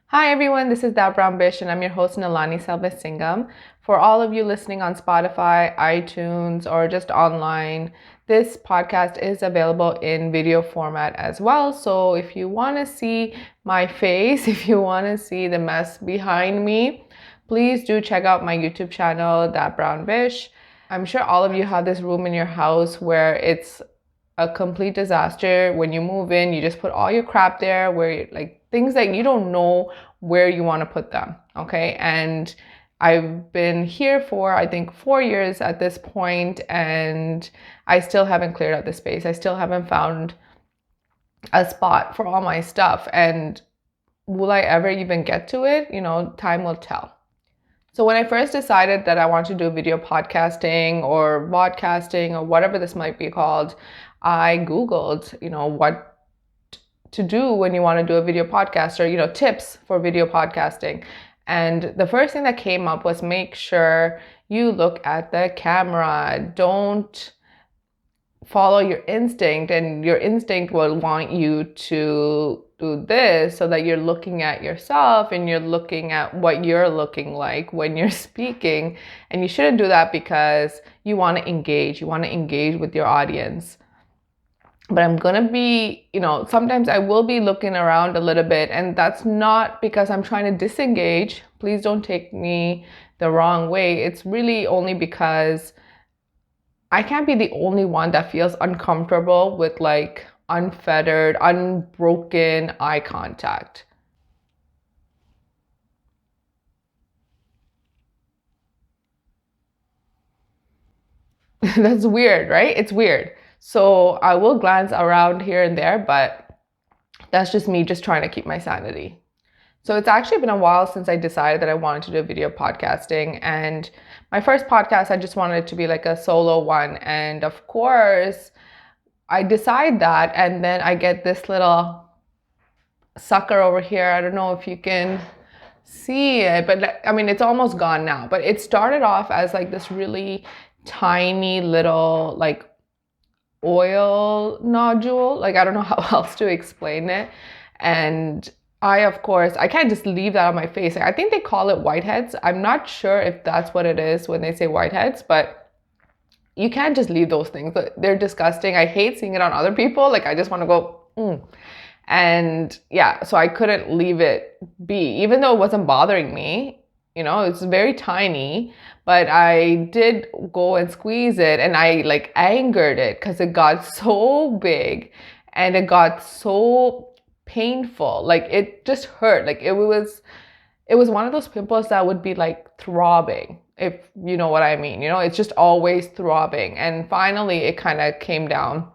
Hi everyone, this is That Brown Bish and I'm your host Nalani Selvasingam. For all of you listening on Spotify, iTunes, or just online, this podcast is available in video format as well. So if you want to see my face, if you want to see the mess behind me, please do check out my YouTube channel, That Brown Bish. I'm sure all of you have this room in your house where it's a complete disaster. When you move in, you just put all your crap there where like things that you don't know where you want to put them. Okay. And I've been here for, I think, 4 years at this point, and I still haven't cleared out the space. I still haven't found a spot for all my stuff. And will I ever even get to it? Time will tell. So when I first decided that I want to do video podcasting or vodcasting or whatever this might be called, I Googled, what to do when you want to do a video podcast or, tips for video podcasting. And the first thing that came up was make sure you look at the camera. Don't follow your instinct, and your instinct will want you to do this so that you're looking at yourself and you're looking at what you're looking like when you're speaking. And you shouldn't do that because you want to engage. You want to engage with your audience. But I'm going to be, sometimes I will be looking around a little bit, and that's not because I'm trying to disengage. Please don't take me the wrong way. It's really only because I can't be the only one that feels uncomfortable with like unfettered, unbroken eye contact. That's weird, right? It's weird. So I will glance around here and there, but that's just me just trying to keep my sanity. So it's actually been a while since I decided that I wanted to do video podcasting. And my first podcast, I just wanted it to be like a solo one. And of course, I decide that, and then I get this little sucker over here. I don't know if you can see it, but I mean, it's almost gone now. But it started off as like this really tiny little like oil nodule. Like, I don't know how else to explain it. And of course, I can't just leave that on my face. I think they call it whiteheads. I'm not sure if that's what it is when they say whiteheads, but you can't just leave those things. They're disgusting. I hate seeing it on other people. Like, I just want to go, And yeah, so I couldn't leave it be, even though it wasn't bothering me. It's very tiny, but I did go and squeeze it, and I like angered it because it got so big and it got so painful. Like, it just hurt. Like, it was one of those pimples that would be like throbbing, if you know what I mean. It's just always throbbing. And finally it kind of came down,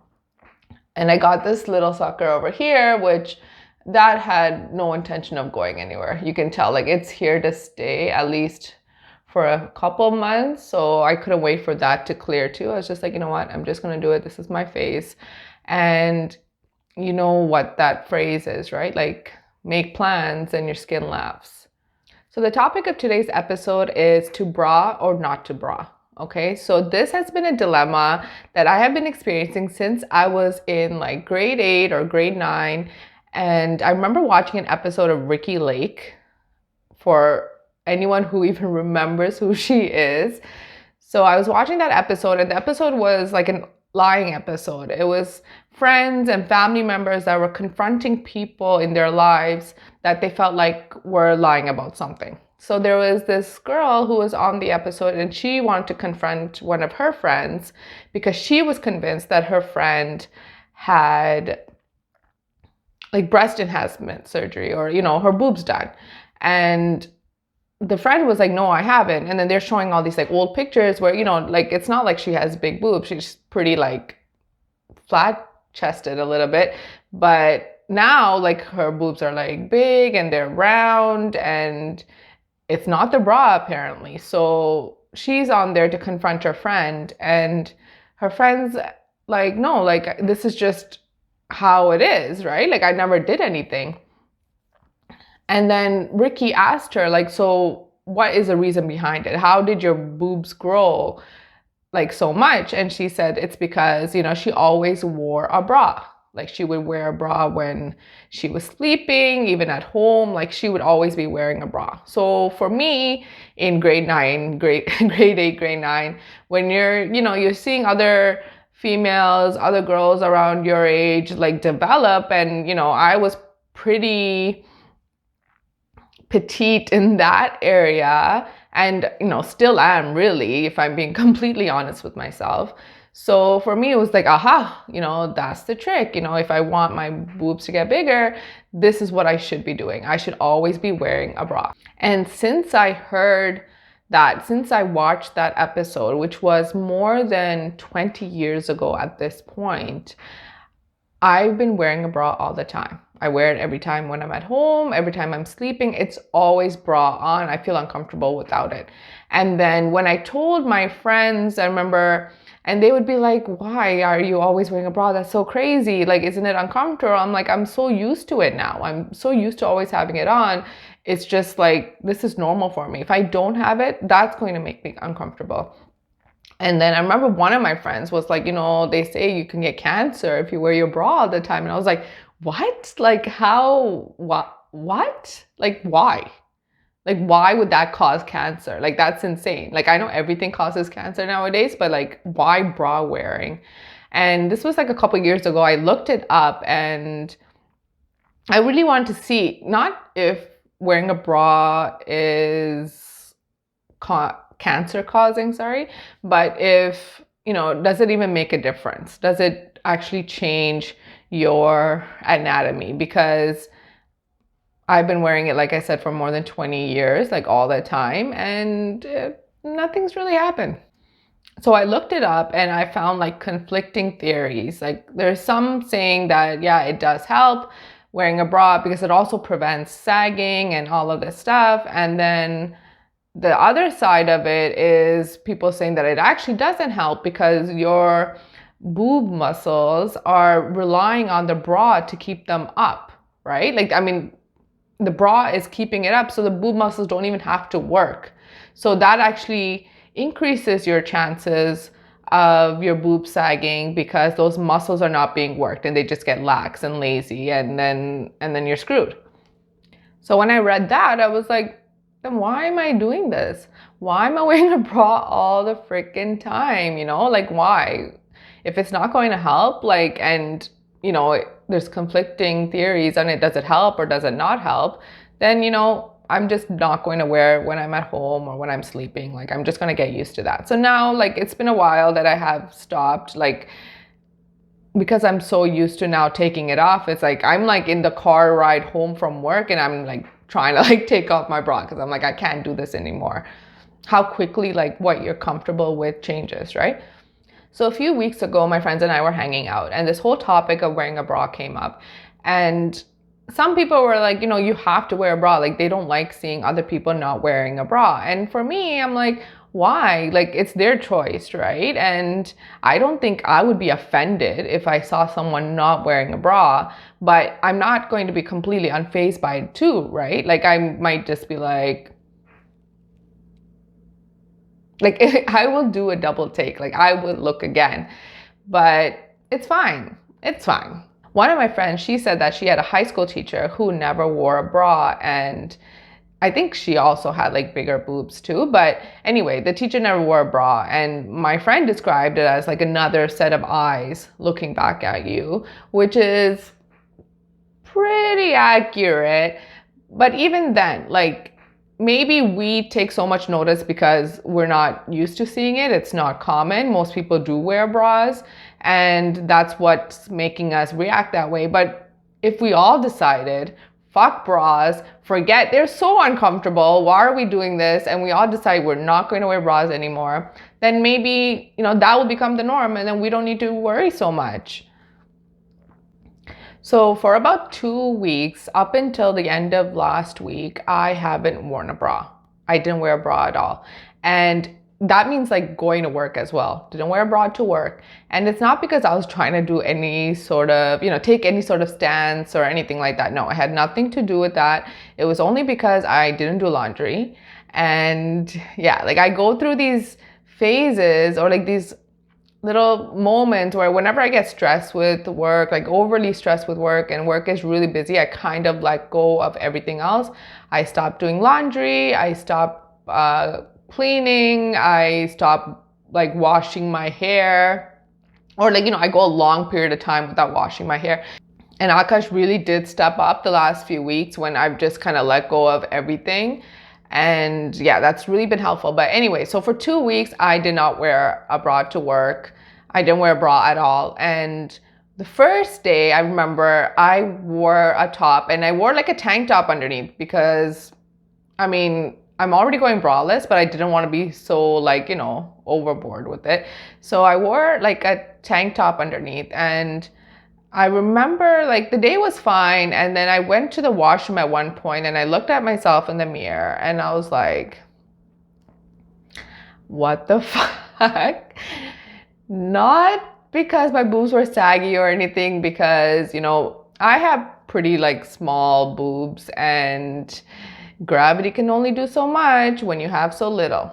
and I got this little sucker over here, which that had no intention of going anywhere. You can tell, like, it's here to stay at least for a couple months. So I couldn't wait for that to clear too. I was just like, you know what? I'm just going to do it. This is my face. And you know what that phrase is, right? Like, make plans and your skin laughs. So the topic of today's episode is to bra or not to bra. Okay, so this has been a dilemma that I have been experiencing since I was in like grade 8 or grade 9. And I remember watching an episode of Ricki Lake, for anyone who even remembers who she is. So I was watching that episode, and the episode was like an lying episode. It was friends and family members that were confronting people in their lives that they felt like were lying about something. So there was this girl who was on the episode, and she wanted to confront one of her friends because she was convinced that her friend had like breast enhancement surgery, or, her boobs done. And the friend was like, no, I haven't. And then they're showing all these like old pictures where, like, it's not like she has big boobs. She's pretty like flat chested a little bit. But now like her boobs are like big and they're round, and it's not the bra apparently. So she's on there to confront her friend, and her friend's like, no, like, this is just how it is, right? Like, I never did anything. And then Ricki asked her, like, so what is the reason behind it? How did your boobs grow like so much? And she said it's because, she always wore a bra. Like she would wear a bra when she was sleeping, even at home, like she would always be wearing a bra. So for me, in grade 9, grade 8, grade 9, when you're seeing other females, other girls around your age like develop, and I was pretty petite in that area, and still am, really, if I'm being completely honest with myself. So for me, it was like, aha, that's the trick. If I want my boobs to get bigger, this is what I should be doing. I should always be wearing a bra. And since I watched that episode, which was more than 20 years ago at this point, I've been wearing a bra all the time. I wear it every time when I'm at home, every time I'm sleeping. It's always bra on. I feel uncomfortable without it. And then when I told my friends, I remember, and they would be like, why are you always wearing a bra? That's so crazy. Like, isn't it uncomfortable? I'm like, I'm so used to it now. I'm so used to always having it on. It's just like, this is normal for me. If I don't have it, that's going to make me uncomfortable. And then I remember one of my friends was like, they say you can get cancer if you wear your bra all the time. And I was like, what? Like, how? What? Like, why? Like, why would that cause cancer? Like, that's insane. Like, I know everything causes cancer nowadays, but like, why bra wearing? And this was like a couple years ago. I looked it up and I really wanted to see, not if wearing a bra is cancer causing, but if, does it even make a difference? Does it actually change your anatomy? Because I've been wearing it, like I said, for more than 20 years, like all the time, and nothing's really happened. So I looked it up and I found like conflicting theories. Like there's some saying that, yeah, it does help wearing a bra because it also prevents sagging and all of this stuff. And then the other side of it is people saying that it actually doesn't help because your boob muscles are relying on the bra to keep them up, right? Like, I mean, the bra is keeping it up, so the boob muscles don't even have to work. So that actually increases your chances of your boob sagging because those muscles are not being worked and they just get lax and lazy, and then you're screwed. So when I read that, I was like, then why am I doing this? Why am I wearing a bra all the freaking time? Like, why? If it's not going to help, like, and there's conflicting theories on it, does it help or does it not help? Then, I'm just not going to wear it when I'm at home or when I'm sleeping. Like, I'm just going to get used to that. So now, like, it's been a while that I have stopped, like, because I'm so used to now taking it off. It's like, I'm like in the car ride home from work and I'm like trying to like take off my bra because I'm like, I can't do this anymore. How quickly, like, what you're comfortable with changes, right? So a few weeks ago, my friends and I were hanging out and this whole topic of wearing a bra came up. And some people were like, you have to wear a bra. Like, they don't like seeing other people not wearing a bra. And for me, I'm like, why? Like, it's their choice, right? And I don't think I would be offended if I saw someone not wearing a bra, but I'm not going to be completely unfazed by it too, right? Like, I might just be like I will do a double take. Like, I would look again, but it's fine. It's fine. One of my friends, she said that she had a high school teacher who never wore a bra, and I think she also had like bigger boobs too. But anyway, the teacher never wore a bra, and my friend described it as like another set of eyes looking back at you, which is pretty accurate. But even then, like, maybe we take so much notice because we're not used to seeing it. It's not common. Most people do wear bras, and that's what's making us react that way. But if we all decided, fuck bras, forget, they're so uncomfortable, why are we doing this? And we all decide we're not going to wear bras anymore, then maybe, that will become the norm, and then we don't need to worry so much. So for about 2 weeks, up until the end of last week, I haven't worn a bra. I didn't wear a bra at all. And that means like going to work as well. Didn't wear a bra to work. And it's not because I was trying to do any sort of, take any sort of stance or anything like that. No, it had nothing to do with that. It was only because I didn't do laundry. And yeah, like I go through these phases or like these little moments where whenever I get stressed with work, like overly stressed with work and work is really busy, I kind of let go of everything else. I stop doing laundry, I stop cleaning, I stop like washing my hair, or like, I go a long period of time without washing my hair. And Akash really did step up the last few weeks when I've just kind of let go of everything. And yeah, that's really been helpful. But anyway, so for 2 weeks, I did not wear a bra to work. I didn't wear a bra at all. And the first day, I remember I wore a top and I wore like a tank top underneath because, I'm already going braless, but I didn't want to be so like, overboard with it. So I wore like a tank top underneath, and I remember like the day was fine, and then I went to the washroom at one point and I looked at myself in the mirror and I was like, what the fuck? Not because my boobs were saggy or anything, because I have pretty like small boobs and gravity can only do so much when you have so little.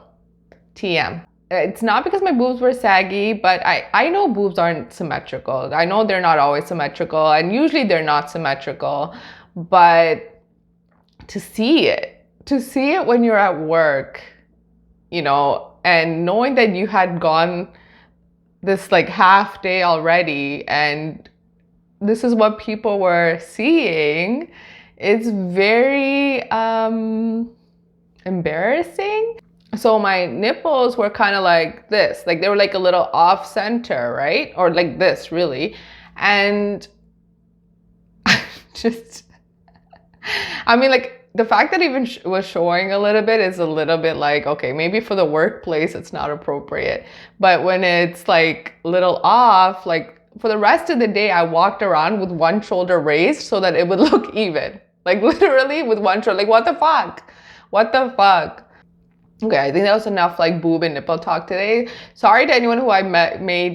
TM. It's not because my boobs were saggy, but I know boobs aren't symmetrical. I know they're not always symmetrical, and usually they're not symmetrical, but to see it when you're at work, and knowing that you had gone this like half day already and this is what people were seeing, it's very embarrassing. So my nipples were kind of like this, like they were like a little off center, right? Or like this really. And just, like the fact that even was showing a little bit is a little bit like, okay, maybe for the workplace, it's not appropriate. But when it's like little off, like for the rest of the day, I walked around with one shoulder raised so that it would look even. Like literally with one shoulder, like what the fuck? What the fuck? Okay, I think that was enough like boob and nipple talk today. Sorry to anyone who I made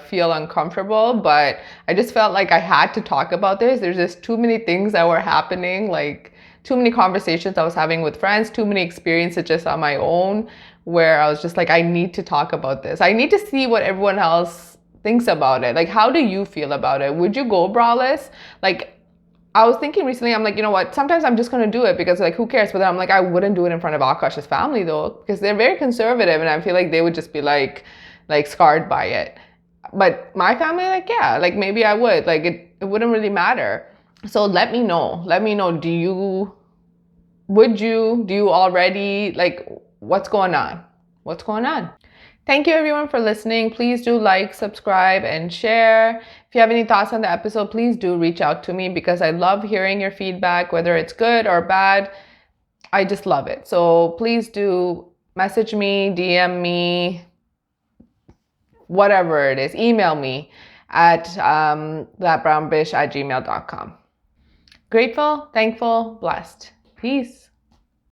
feel uncomfortable, but I just felt like I had to talk about this. There's just too many things that were happening, like too many conversations I was having with friends, too many experiences just on my own, where I was just like, I need to talk about this. I need to see what everyone else thinks about it. Like, how do you feel about it? Would you go braless? Like, I was thinking recently, I'm like, you know what? Sometimes I'm just going to do it because like, who cares? But then I'm like, I wouldn't do it in front of Akash's family though, because they're very conservative and I feel like they would just be like scarred by it. But my family, like, yeah, like maybe I would, like it wouldn't really matter. So let me know, do you already, like, what's going on? Thank you everyone for listening. Please do like, subscribe, and share. If you have any thoughts on the episode, please do reach out to me because I love hearing your feedback, whether it's good or bad. I just love it. So please do message me, DM me, whatever it is, email me at thatbrownbish@gmail.com. Grateful, thankful, blessed. Peace.